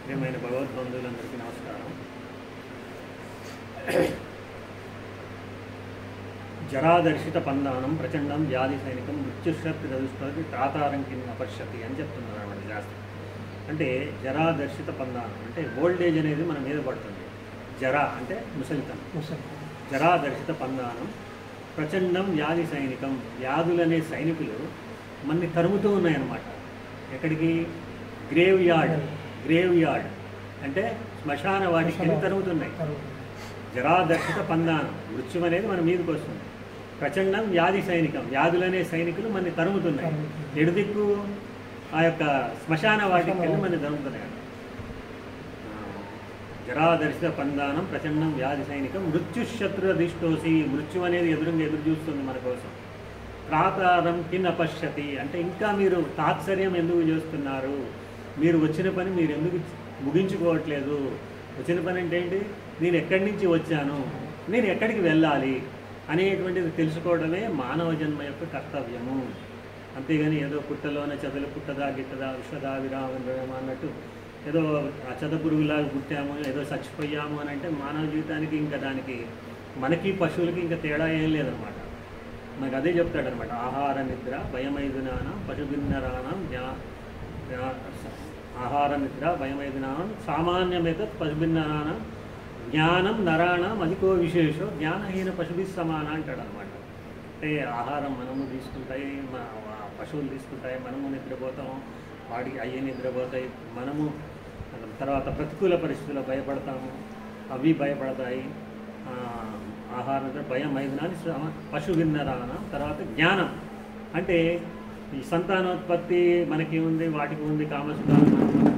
ప్రియమైన భగవద్బంధువులందరికీ నమస్కారం. జరాదర్శిత పందానం ప్రచండం వ్యాధి సైనికం మృత్యుశ్రద్ధి రదుష్టి తాతారం కింద పశ్యతి అని చెప్తున్నారు అన్నమాట శాస్త్రం. అంటే జరాదర్శిత పందానం అంటే ఓల్డేజ్ అనేది మన మీద పడుతుంది. జరా అంటే ముసలితనం. జరాదర్శిత పందానం ప్రచండం వ్యాధి సైనికం, వ్యాధులనే సైనికులు మనని తరుముతూ ఉన్నాయన్నమాట. ఎక్కడికి? గ్రేవ్ యార్డ్ అంటే శ్మశాన వాటికి తరుగుతున్నాయి. జరాదర్శిత పందానం, మృత్యు అనేది మన మీదకి వస్తుంది. ప్రచండం వ్యాధి సైనికం, వ్యాధులనే సైనికులు మనని తరుముతున్నాయి. ఎడుదిక్కు ఆ యొక్క శ్మశాన వాటికి వెళ్ళి మనని తరుముతున్నాయి. జరాదర్శిత పందానం ప్రచండం వ్యాధి సైనికం మృత్యుశత్రుదిష్టోసి, మృత్యు అనేది ఎదురు చూస్తుంది మన కోసం. త్రాతారం కిన్న పశ్యతి అంటే ఇంకా మీరు తాత్సర్యం ఎందుకు చేస్తున్నారు, మీరు వచ్చిన పని మీరు ఎందుకు ముగించుకోవట్లేదు, వచ్చిన పని అంటే ఏంటి, నేను ఎక్కడి నుంచి వచ్చాను, నేను ఎక్కడికి వెళ్ళాలి అనేటువంటిది తెలుసుకోవడమే మానవ జన్మ యొక్క కర్తవ్యము. అంతేగాని ఏదో పుట్టలోనే చదువులు పుట్టదా గిట్టదా విశ్వదా విరామ అన్నట్టు ఏదో చదపురుగులాగా పుట్టాము, ఏదో చచ్చిపోయాము అని అంటే మానవ జీవితానికి ఇంకా దానికి మనకి పశువులకి ఇంకా తేడా ఏం లేదనమాట. మనకు అదే చెప్తాడనమాట. ఆహార నిద్ర భయమైదునానం పశుభిన్నరాణం ఆహార నిద్ర భయమైదునానం సామాన్యమేత పశుభిన్నరాణం జ్ఞానం నరాణం అధికో విశేషో జ్ఞానహీన పశుభి సమాన అంటాడు అనమాట. అంటే ఆహారం మనము తీసుకుంటాయి, పశువులు తీసుకుంటాయి, మనము నిద్రపోతాము, వాడికి అయ్యే నిద్రపోతాయి, మనము తర్వాత ప్రతికూల పరిస్థితుల్లో భయపడతాము, అవి భయపడతాయి. ఆహార నిద్ర భయం ఐదునాన్ని పశు విన్నరాన. తర్వాత జ్ఞానం అంటే ఈ సంతానోత్పత్తి మనకి ఉంది, వాటికి ఉంది, కామసుఖాలు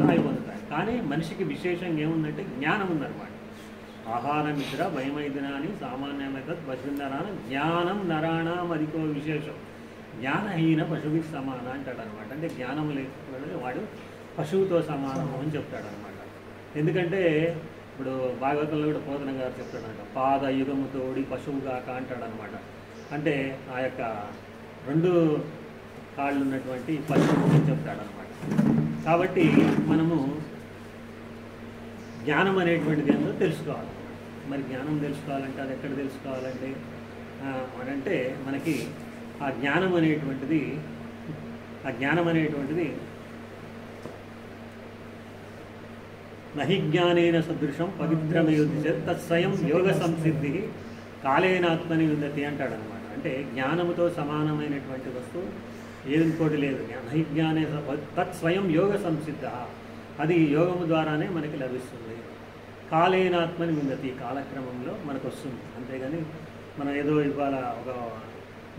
అవి పొందుతాయి. కానీ మనిషికి విశేషంగా ఏముందంటే జ్ఞానం ఉందన్నమాట. ఆహార నిద్ర భయమైదునాని సామాన్యమైతే పశువిన్నరాన జ్ఞానం నరాణం అధికో విశేషం జ్ఞానహీన పశువుకి సమాన అంటాడు అనమాట. అంటే జ్ఞానం లేకపోతే వాడు పశువుతో సమానం అని చెప్తాడు అనమాట. ఎందుకంటే ఇప్పుడు భాగవతంలో కూడా పోతన గారు చెప్తాడంట, పాదయుగము తోడి పశువుగాక అంటాడు అనమాట. అంటే ఆ యొక్క రెండు కాళ్ళు ఉన్నటువంటి పశువు అని చెప్తాడు అనమాట. కాబట్టి మనము జ్ఞానం అనేటువంటిది ఏంటో తెలుసుకోవాలి. మరి జ్ఞానం తెలుసుకోవాలంటే అది ఎక్కడ తెలుసుకోవాలంటే అంటే మనకి ఆ జ్ఞానం అనేటువంటిది నహి జ్ఞానేన సదృశం పవిత్రమయోధ్య తత్స్వయం యోగ సంసిద్ధి కాలేనాత్మని ఉన్నతి అంటాడు అనమాట. అంటే జ్ఞానముతో సమానమైనటువంటి వస్తువు ఏది ఇంకోటి లేదు. నహి జ్ఞానే తత్స్వయం యోగ సంసిద్ధ, అది యోగము ద్వారానే మనకి లభిస్తుంది. కాలేనాత్మని ఉన్నతి, కాలక్రమంలో మనకు వస్తుంది. అంతేగాని మనం ఏదో ఇవాళ ఒక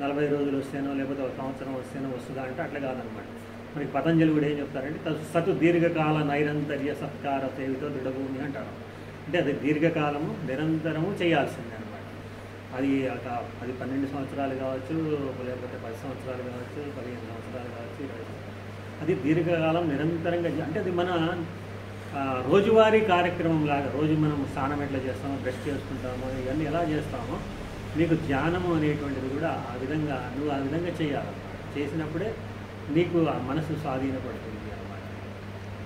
40 రోజులు వస్తేనో లేకపోతే ఒక సంవత్సరం వస్తేనో వస్తుందా అంటే అట్లా కాదనమాట. మనకి పతంజలి కూడా ఏం చెప్తారంటే సతు దీర్ఘకాల నైరంతర్య సత్కార సేవితో దృఢభూమి అంటారు. అంటే అది దీర్ఘకాలము నిరంతరము చేయాల్సిందే అనమాట. అది 12 సంవత్సరాలు కావచ్చు, లేకపోతే 10 సంవత్సరాలు కావచ్చు, 15 సంవత్సరాలు కావచ్చు, 20 సంవత్సరాలు. అది దీర్ఘకాలం నిరంతరంగా అంటే అది మన రోజువారీ కార్యక్రమం లాగా. రోజు మనం స్నానం ఎట్లా చేస్తామో, బ్రష్ చేసుకుంటామో, ఇవన్నీ ఎలా చేస్తామో నీకు ధ్యానము అనేటువంటిది కూడా నువ్వు ఆ విధంగా చేయాలన్నమాట. చేసినప్పుడే నీకు ఆ మనసు స్వాధీనపడుతుంది అన్నమాట.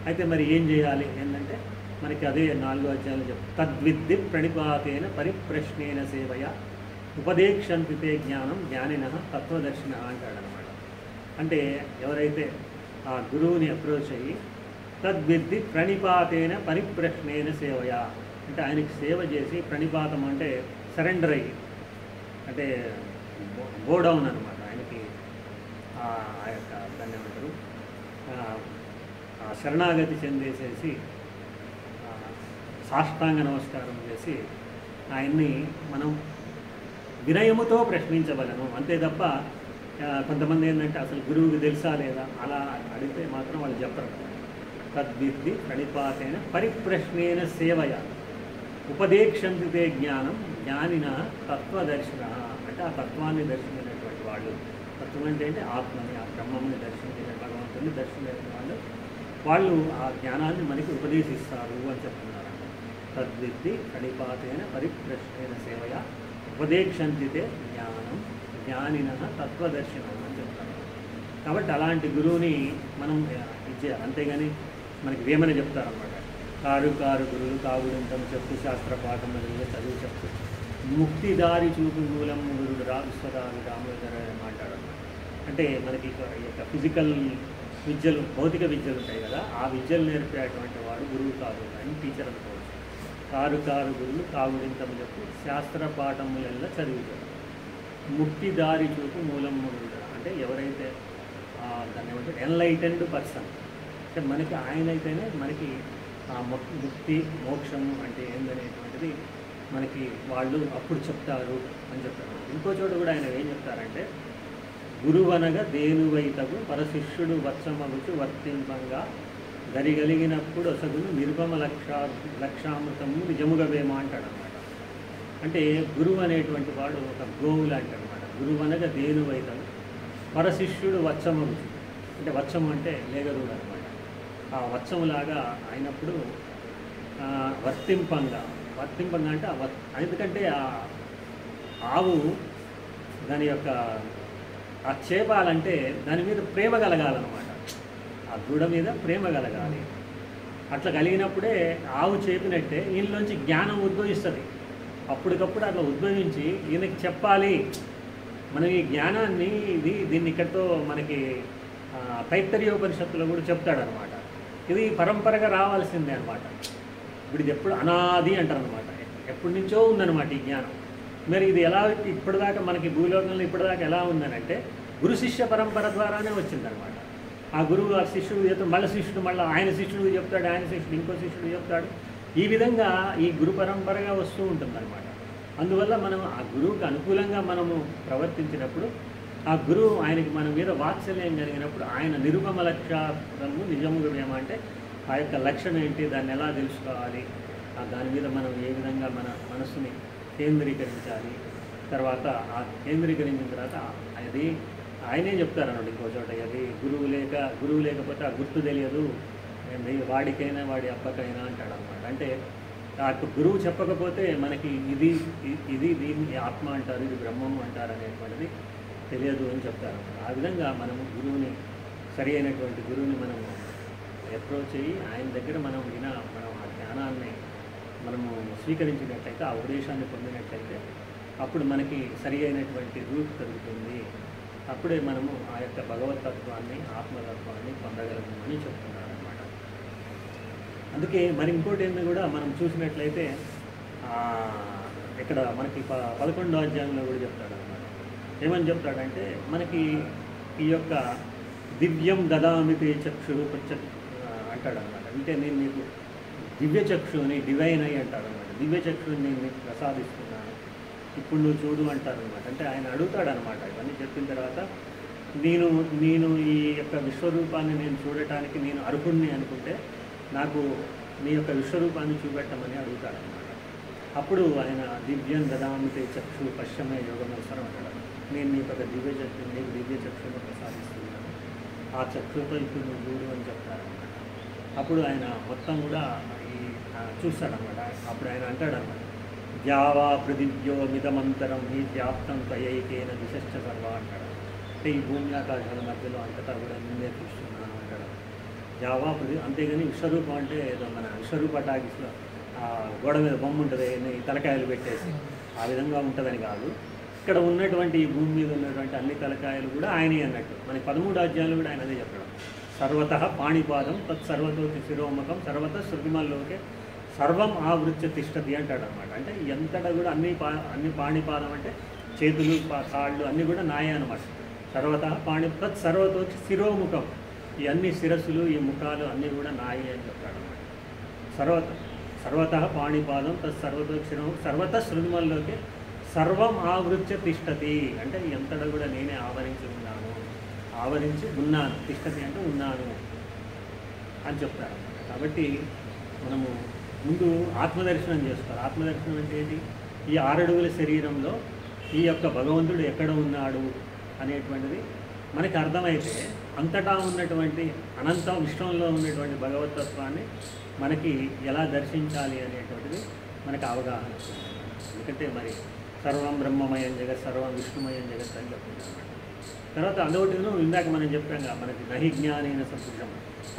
అయితే మరి ఏం చేయాలి ఏంటంటే మనకి అదే 4వ అధ్యాయంలో చెప్తారు. తద్విద్ది ప్రణిపాతేన పరిప్రశ్నేన సేవయ ఉపదేక్షంతితే జ్ఞానం జ్ఞానిన తత్వదర్శిన అంటాడనమాట. అంటే ఎవరైతే ఆ గురువుని అప్రోచ్ అయ్యి తద్విద్ది ప్రణిపాతేన పరిప్రశ్నేన సేవయ అంటే ఆయనకి సేవ చేసి, ప్రణిపాతం అంటే సరెండర్ అయ్యి, అంటే గోడౌన్ అనమాట. ఆయనకి ఆ యొక్క దాన్ని ఏమంటారు, శరణాగతి చెందేసేసి సాష్టాంగ నమస్కారం చేసి ఆయన్ని మనం వినయముతో ప్రశ్నించవలను. అంతే తప్ప కొంతమంది ఏంటంటే అసలు గురువుకి తెలుసా లేదా అలా అడిగితే మాత్రం వాళ్ళు చెప్పరు. తద్విద్ది ప్రణిపాతేన పరిప్రశ్నేన సేవయ ఉపదేక్షంతితే జ్ఞానం జ్ఞానిన తత్వదర్శన అంటే ఆ తత్వాన్ని దర్శించినటువంటి వాళ్ళు. తత్వం అంటే ఆత్మని, ఆ బ్రహ్మని దర్శించిన, భగవంతుని దర్శించిన వాళ్ళు ఆ జ్ఞానాన్ని మనకి ఉపదేశిస్తారు అని చెప్తున్నారు. తద్విద్ది ప్రణిపాతేన పరిప్రశ్నేన సేవయ ఉపదేక్షంతితే జ్ఞానం జ్ఞానిన తత్వదర్శనం అని చెప్తారు. కాబట్టి అలాంటి గురువుని మనం ఇచ్చేయాలి. అంతేగాని మనకి వేమని చెప్తారన్నమాట, కారు కారు గురులు కాగుడంతం చెప్పు శాస్త్ర పాఠములు చదువు చెప్పు ముక్తి దారి చూపు మూలం గురుడు విశ్వరాజు రామోదర మాట్లాడారు. అంటే మనకి ఈ యొక్క ఫిజికల్ విద్యలు, భౌతిక విద్యలు ఉంటాయి కదా, ఆ విద్యలు నేర్పేటువంటి వాడు గురువు కాదు అని టీచర్ అనుకోవచ్చు. కారు కారు గురువులు కాగుడింతం చెప్పు శాస్త్ర పాఠములెల్లా చదివించారు. ముక్తి దారి చూపు మూలం గురుడు అంటే ఎవరైతే దాన్ని ఏమంటే ఎన్లైటెండ్ పర్సన్, అంటే మనకి ఆయన అయితేనే మనకి ఆ ముక్తి మోక్షము అంటే ఏందనేటువంటిది మనకి వాళ్ళు అప్పుడు చెప్తారు అని చెప్తారు. ఇంకో చోట కూడా ఆయన ఏం చెప్తారంటే, గురువనగా దేనువైతగు పరశిష్యుడు వచ్చమగుచు వర్తింపంగా గరిగలిగినప్పుడు అసగును నిరుపమ లక్షామృతము నిజముగా వేమ అంటాడు అనమాట. అంటే గురువు అనేటువంటి వాడు ఒక గోవు లాంటి అనమాట. గురువనగా దేనువైతగు పరశిష్యుడు వచ్చమగుచు, అంటే వచ్చము అంటే లేగరుడు అనమాట. ఆ వచ్చములాగా అయినప్పుడు వర్తింపంగా అంటే ఎందుకంటే ఆ ఆవు దాని యొక్క ఆ చేపాలంటే దాని మీద ప్రేమ కలగాలన్నమాట, ఆ దూడ మీద ప్రేమ కలగాలి. అట్లా కలిగినప్పుడే ఆవు చేపినట్టే ఈయనలోంచి జ్ఞానం ఉద్భవిస్తుంది. అప్పటికప్పుడు అట్లా ఉద్భవించి ఈయనకి చెప్పాలి మనం ఈ జ్ఞానాన్ని, దీన్ని ఇక్కడితో మనకి తైత్తరీయోపనిషత్తులో కూడా చెప్తాడనమాట. ఇది పరంపరగా రావాల్సిందే అనమాట. ఇప్పుడు ఇది ఎప్పుడు అనాది అంటారు అనమాట, ఎప్పటి నుంచో ఉందన్నమాట ఈ జ్ఞానం. మరి ఇది ఎలా ఇప్పటిదాకా మనకి భూలోకంలో ఇప్పటిదాకా ఎలా ఉందనంటే గురు శిష్య పరంపర ద్వారానే వచ్చిందనమాట. ఆ గురువు ఆ శిష్యుడు చెప్తాడు, మళ్ళీ శిష్యుడు మళ్ళీ ఆయన శిష్యుడు చెప్తాడు, ఆయన శిష్యుడు ఇంకో శిష్యుడు చెప్తాడు. ఈ విధంగా ఈ గురు పరంపరగా వస్తూ ఉంటుందన్నమాట. అందువల్ల మనం ఆ గురువుకి అనుకూలంగా మనము ప్రవర్తించినప్పుడు, ఆ గురువు ఆయనకి మన మీద వాత్సల్యం కలిగినప్పుడు ఆయన నిరుపమ లక్ష్యము నిజముగా ఏమంటే ఆ యొక్క లక్ష్యం ఏంటి, దాన్ని ఎలా తెలుసుకోవాలి, దాని మీద మనం ఏ విధంగా మన మనస్సుని కేంద్రీకరించాలి. తర్వాత ఆ కేంద్రీకరించిన తర్వాత అది ఆయనే చెప్తారన్నమాట ఇంకో చోట, అది గురువు లేకపోతే ఆ గుర్తు తెలియదు, వాడికైనా వాడి అబ్బకైనా అంటాడు అనమాట. అంటే ఆ గురువు చెప్పకపోతే మనకి ఇది దీన్ని ఆత్మ అంటారు, ఇది బ్రహ్మము అంటారు అనేటువంటిది తెలియదు అని చెప్తారు. ఆ విధంగా మనము గురువుని, సరి అయినటువంటి గురువుని మనము అప్రోచ్ అయ్యి ఆయన దగ్గర మనం ఆ జ్ఞానాన్ని మనము స్వీకరించినట్లయితే, ఆ ఉపదేశాన్ని పొందినట్లయితే అప్పుడు మనకి సరి అయినటువంటి రూట్ కలుగుతుంది. అప్పుడే మనము ఆ యొక్క భగవతత్వాన్ని, ఆత్మతత్వాన్ని పొందగలము అని చెప్తున్నారు అన్నమాట. అందుకే మరి ఇంకోటి ఏంటో కూడా మనం చూసినట్లయితే ఇక్కడ మనకి 11వ అధ్యాయంలో కూడా చెప్తాడు అన్నమాట. ఏమని చెప్తాడంటే, మనకి ఈ యొక్క దివ్యం దదామితే చక్షురు అంటాడు అనమాట. అంటే నేను నీకు దివ్య చక్షుని, డివైన్ అయ్యి అంటాడు అనమాట. దివ్య చక్షుని నేను నీకు ప్రసాదిస్తున్నాను, ఇప్పుడు నువ్వు చూడు అంటారు అనమాట. అంటే ఆయన అడుగుతాడు అనమాట. ఇవన్నీ చెప్పిన తర్వాత నేను ఈ యొక్క విశ్వరూపాన్ని నేను చూడటానికి నేను అర్హుణ్ణి అనుకుంటే నాకు నీ యొక్క విశ్వరూపాన్ని చూపెట్టమని అడుగుతాడనమాట. అప్పుడు ఆయన దివ్యం దదామితే చక్షు పశ్చిమే యోగమవసరం అంటాడు. నేను నీకు ఒక దివ్య చక్షుని ప్రసాదిస్తున్నాను, ఆ చక్షుతో ఇప్పుడు నువ్వు చూడు అని చెప్తారనమాట. అప్పుడు ఆయన మొత్తం కూడా చూస్తాడనమాట. అప్పుడు ఆయన అంటాడనమాట, ద్యావా పృథివ్యో మిదమంతరం ఈ వ్యాప్తం త్వయైకేన దిశశ్చ సర్వ అంటాడు. అంటే ఈ భూమి ఆకాశాల మధ్యలో అంతటా కూడా నిన్నే చూస్తున్నాను అంటాడు. ద్యావా పృథివీ, అంతేగాని విశ్వరూపం అంటే ఏదో మన విశ్వరూప టాకీస్లో గోడ మీద బొమ్మ ఉంటుంది, ఈ తలకాయలు పెట్టేసి ఆ విధంగా ఉంటుందని కాదు. ఇక్కడ ఉన్నటువంటి ఈ భూమి మీద ఉన్నటువంటి అన్ని తలకాయలు కూడా ఆయనే అన్నట్టు. మనకి 13వ అధ్యాయంలో కూడా ఆయన అదే చెప్పడం. సర్వతః పాణిపాదం తత్సర్వతోకి శిరోముఖం సర్వత శృతిమల్లోకే సర్వం ఆవృత్య తిష్టతి అంటాడు అనమాట. అంటే ఎంతటా కూడా అన్ని పాణిపాదం అంటే చేతులు కాళ్ళు అన్నీ కూడా నాయే అనమాట. సర్వతః తత్ సర్వతోకి శిరోముఖం, ఈ అన్ని శిరస్సులు ఈ ముఖాలు అన్నీ కూడా నాయే అని చెప్తాడు అనమాట. సర్వతః పాణిపాదం తత్ సర్వతోకి శిరోముఖం సర్వత శృతిమల్లోకే సర్వం ఆవృత్య తిష్టతి, అంటే ఎంతటా కూడా నేనే ఆవరించి ఉన్నాను. తిష్టతి అంటే ఉన్నాను అని చెప్తారు. కాబట్టి మనము ముందు ఆత్మదర్శనం చేస్తారు. ఆత్మదర్శనం అంటే ఏంటి? ఈ 6 అడుగుల శరీరంలో ఈ యొక్క భగవంతుడు ఎక్కడ ఉన్నాడు అనేటువంటిది మనకి అర్థమైతే అంతటా ఉన్నటువంటి అనంత విశ్వంలో ఉన్నటువంటి భగవతత్వాన్ని మనకి ఎలా దర్శించాలి అనేటువంటిది మనకి అవగాహన వస్తుంది. ఎందుకంటే మరి సర్వం బ్రహ్మమయం జగత్, సర్వం విష్ణుమయం జగత్ అని చెప్తుంది. తర్వాత అదొకటిను ఇందాక మనం చెప్పాం మనకి నహి జ్ఞానైన సంతృషం.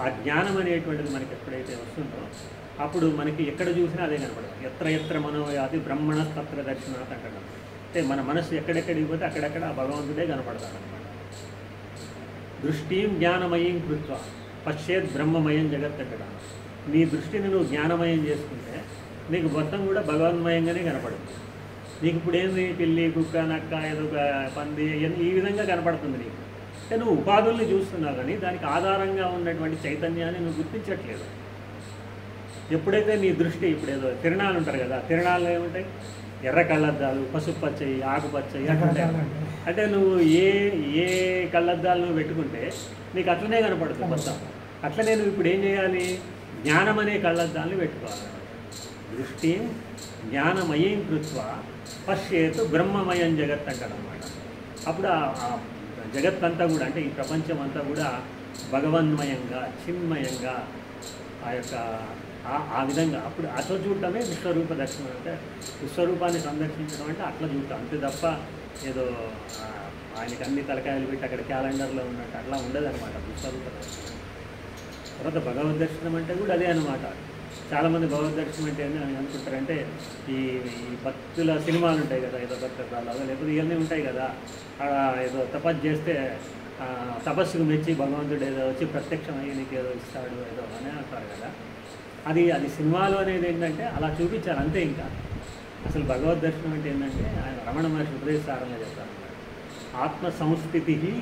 ఆ జ్ఞానం అనేటువంటిది మనకి ఎప్పుడైతే వస్తుందో అప్పుడు మనకి ఎక్కడ చూసినా అదే కనపడదు. ఎత్ర ఎత్ర మనోయాతి బ్రహ్మణ తత్ర దర్శనాత్ అంటాడు. అంటే మన మనసు ఎక్కడెక్కడికి పోతే అక్కడెక్కడ ఆ భగవంతుడే కనపడతాడు అనమాట. దృష్టిం జ్ఞానమయం కృత్వ పశ్చేత్ బ్రహ్మమయం జగత్ అంటాడు. నీ దృష్టిని నువ్వు జ్ఞానమయం చేసుకుంటే నీకు మొత్తం కూడా భగవన్మయంగానే కనపడుతుంది. నీకు ఇప్పుడు ఏంది పిల్లి కుక్క నక్క ఏదో పంది ఈ విధంగా కనపడుతుంది నీకు. అంటే నువ్వు ఉపాధుల్ని చూస్తున్నావు కానీ దానికి ఆధారంగా ఉన్నటువంటి చైతన్యాన్ని నువ్వు గుర్తించట్లేదు. ఎప్పుడైతే నీ దృష్టి ఇప్పుడు ఏదో తిరణాలు ఉంటారు కదా, తిరణాల్లో ఏముంటాయి ఎర్ర కళ్ళద్దాలు, పసుపు పచ్చయి, ఆకుపచ్చయి అట్లుంటాయి. అంటే నువ్వు ఏ ఏ కళ్ళద్దాలు నువ్వు పెట్టుకుంటే నీకు అట్లనే కనపడుతుంది మొత్తం. అట్లనే నువ్వు ఇప్పుడు ఏం చేయాలి, జ్ఞానం అనే కళ్ళద్దాలను పెట్టుకోవాలి. దృష్టి జ్ఞానమయం కృత్వ పశ్యేతు బ్రహ్మమయం జగత్ అంటాడు అనమాట. అప్పుడు ఆ జగత్ అంతా కూడా అంటే ఈ ప్రపంచం అంతా కూడా భగవన్మయంగా చిన్మయంగా ఆ యొక్క ఆ విధంగా అప్పుడు అట్లా చూడటమే విశ్వరూప దర్శనం. అంటే విశ్వరూపాన్ని సందర్శించడం అంటే అట్లా చూడటం అంతే తప్ప ఏదో ఆయనకి అన్ని తలకాయలు పెట్టి అక్కడ క్యాలెండర్లో ఉన్నట్టు అట్లా ఉండదన్నమాట విశ్వరూప దర్శనం. తర్వాత భగవద్ దర్శనం అంటే కూడా అదే అనమాట. చాలామంది భగవద్ దర్శనం అంటే అని అనుకుంటారంటే ఈ భక్తుల సినిమాలు ఉంటాయి కదా, ఏదో భక్తులు లేకపోతే ఇవన్నీ ఉంటాయి కదా, ఏదో తపస్సు చేస్తే తపస్సుకు మెచ్చి భగవంతుడు ఏదో వచ్చి ప్రత్యక్షమయ్యి నీకు ఏదో ఇస్తాడు ఏదో అని అంటారు కదా. అది సినిమాలో అనేది ఏంటంటే అలా చూపించారు అంతే. ఇంకా అసలు భగవద్ దర్శనం అంటే ఏంటంటే ఆయన రమణ మహర్షి ఉపదేశారంగా చెప్తారు, ఆత్మ సంస్థితి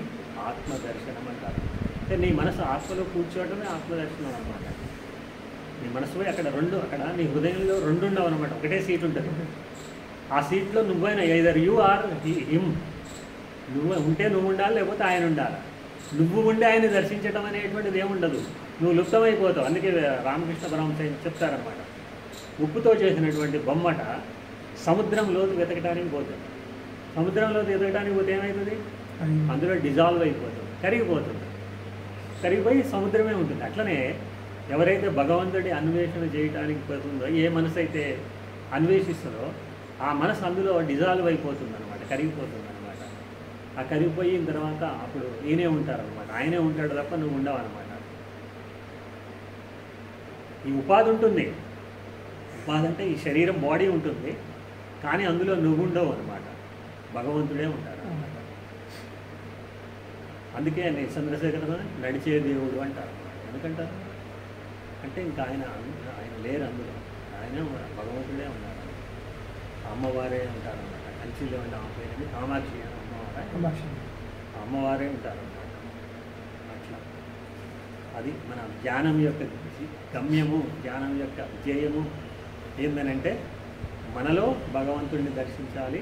ఆత్మదర్శనం అంటారు. అంటే నీ మనసు ఆత్మలో కూర్చోవటమే ఆత్మదర్శనం అనమాట. నీ మనసు పోయి అక్కడ నీ హృదయంలో రెండు ఉండవు అనమాట, ఒకటే సీట్ ఉంటుంది. ఆ సీట్లో నువ్వైనా ఎయిదర్ యూ ఆర్ హిమ్, నువ్వు ఉంటే నువ్వు ఉండాలి, లేకపోతే ఆయన ఉండాలి. నువ్వు ఉండి ఆయన దర్శించడం అనేటువంటిది ఏముండదు, నువ్వు లుప్తమైపోతావు. అందుకే రామకృష్ణ పరమహంస చెప్తారనమాట, ఉప్పుతో చేసినటువంటి బొమ్మట సముద్రంలోకి వెతకడానికి పోతుంది. సముద్రంలోకి వెతకడానికి పోతే ఏమవుతుంది, అందులో డిజాల్వ్ అయిపోతుంది, కరిగిపోయి సముద్రమే ఉంటుంది. అట్లనే ఎవరైతే భగవంతుడి అన్వేషణ చేయడానికి పోతుందో, ఏ మనసు అయితే అన్వేషిస్తుందో ఆ మనసు అందులో డిజాల్వ్ అయిపోతుంది అనమాట, కరిగిపోతుంది అనమాట. ఆ కరిగిపోయిన తర్వాత అప్పుడు ఈయనే ఉంటారనమాట, ఆయనే ఉంటాడు తప్ప నువ్వు ఉండవు అనమాట. ఈ ఉపాధి ఉంటుంది, ఉపాధి అంటే ఈ శరీరం బాడీ ఉంటుంది, కానీ అందులో నువ్వు ఉండవు అనమాట, భగవంతుడే ఉంటాడు అనమాట. అందుకే చంద్రశేఖర నడిచే దేవుడు అంటారు. ఎందుకంటారు అంటే ఇంకా ఆయన లేరు అందులో, ఆయనే భగవంతుడే ఉన్నారు. అమ్మవారే ఉంటారు అన్నమాట. కంచిలో ఉండే అమ్మ పేరు కామాక్షి అమ్మవారే ఉంటారు అన్నమాట. అట్లా అది మన జ్ఞానం యొక్క గమ్యము, జ్ఞానం యొక్క ధ్యేయము ఏందనంటే మనలో భగవంతుడిని దర్శించాలి.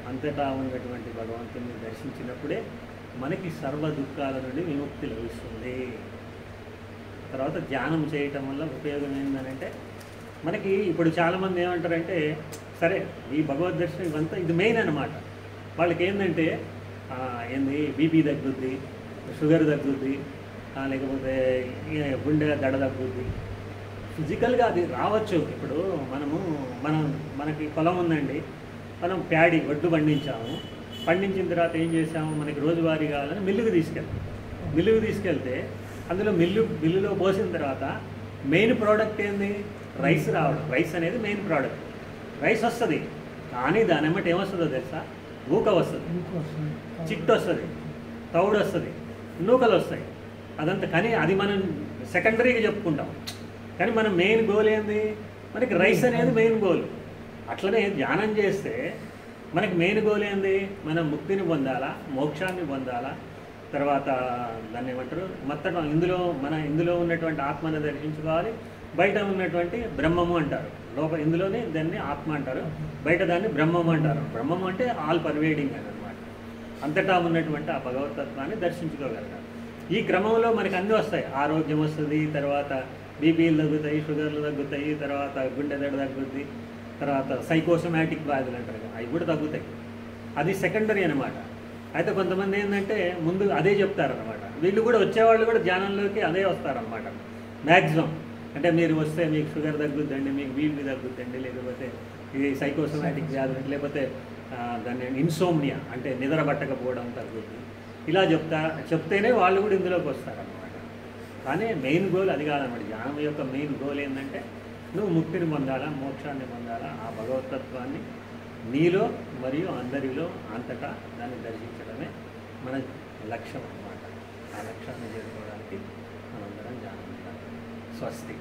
అంతటా ఉన్నటువంటి భగవంతుడిని దర్శించినప్పుడే మనకి సర్వ దుఃఖాల నుండి విముక్తి లభిస్తుంది. తర్వాత ధ్యానం చేయటం వల్ల ఉపయోగం ఏంటంటే మనకి ఇప్పుడు చాలామంది ఏమంటారంటే సరే ఈ భగవద్ దర్శనం ఇవంతా ఇది మెయిన్ అనమాట. వాళ్ళకి ఏంటంటే ఏంది బీపీ తగ్గుద్ది, షుగర్ తగ్గుద్ది, లేకపోతే గుండె దడ తగ్గుద్ది. ఫిజికల్గా అది రావచ్చు. ఇప్పుడు మనకి పొలం ఉందండి, మనం ప్యాడీ ఒడ్డు పండించిన తర్వాత ఏం చేసాము, మనకి రోజువారీ కావాలని మిల్లుకు తీసుకెళ్తే అందులో మిల్లులో పోసిన తర్వాత మెయిన్ ప్రోడక్ట్ ఏంది, రైస్ రావడం. రైస్ అనేది మెయిన్ ప్రోడక్ట్. రైస్ వస్తుంది, కానీ దాని ఎమ్మటి ఏమొస్తుందో తెలుసా, ఊక వస్తుంది, చిట్టు వస్తుంది, తౌడు వస్తుంది, నూకలు వస్తాయి, అదంతా. కానీ అది మనం సెకండరీగా చెప్పుకుంటాం, కానీ మన మెయిన్ గోల్ ఏంది, మనకి రైస్ అనేది మెయిన్ గోల్. అట్లనే ధ్యానం చేస్తే మనకి మెయిన్ గోల్ ఏంది, మనం ముక్తిని పొందాలా, మోక్షాన్ని పొందాలా, తర్వాత దాన్ని ఏమంటారు మొత్తం ఇందులో ఉన్నటువంటి ఆత్మని దర్శించుకోవాలి. బయట ఉన్నటువంటి బ్రహ్మము అంటారు, ఇందులోనే దాన్ని ఆత్మ అంటారు, బయట దాన్ని బ్రహ్మము అంటారు. బ్రహ్మము అంటే ఆల్ పర్వేడింగ్ అని అనమాట. అంతటా ఉన్నటువంటి ఆ భగవతత్వాన్ని దర్శించుకోగలగాలి. ఈ క్రమంలో మనకి అన్నీ వస్తాయి, ఆరోగ్యం వస్తుంది, తర్వాత బీపీలు తగ్గుతాయి, షుగర్లు తగ్గుతాయి, తర్వాత గుండె దడ తగ్గుద్ది, తర్వాత సైకోసోమాటిక్ వ్యాధులు అంటారు కదా, అవి కూడా తగ్గుతాయి. అది సెకండరీ అనమాట. అయితే కొంతమంది ఏంటంటే ముందు అదే చెప్తారనమాట. వీళ్ళు కూడా వచ్చేవాళ్ళు కూడా ధ్యానంలోకి అదే వస్తారనమాట మ్యాక్సిమం. అంటే మీరు వస్తే మీకు షుగర్ తగ్గుద్దండి, మీకు బీపీ తగ్గుద్దండి, లేకపోతే ఇది సైకోసోమాటిక్ వ్యాధులు, లేకపోతే దాన్ని ఇన్సోమ్నియా అంటే నిద్ర పట్టకపోవడం తగ్గుద్ది, ఇలా చెప్తేనే వాళ్ళు కూడా ఇందులోకి వస్తారన్నమాట. కానీ మెయిన్ గోల్ అది కాదన్నమాట. జ్ఞానం యొక్క మెయిన్ గోల్ ఏంటంటే నువ్వు ముక్తిని పొందాలా, మోక్షాన్ని పొందాలా, ఆ భగవతత్వాన్ని నీలో మరియు అందరిలో అంతటా దాన్ని దర్శించడమే మన లక్ష్యం అన్నమాట. ఆ లక్ష్యాన్ని చేరుకోవడానికి మనందరం జ్ఞానం ఉండాలి. స్వస్తి.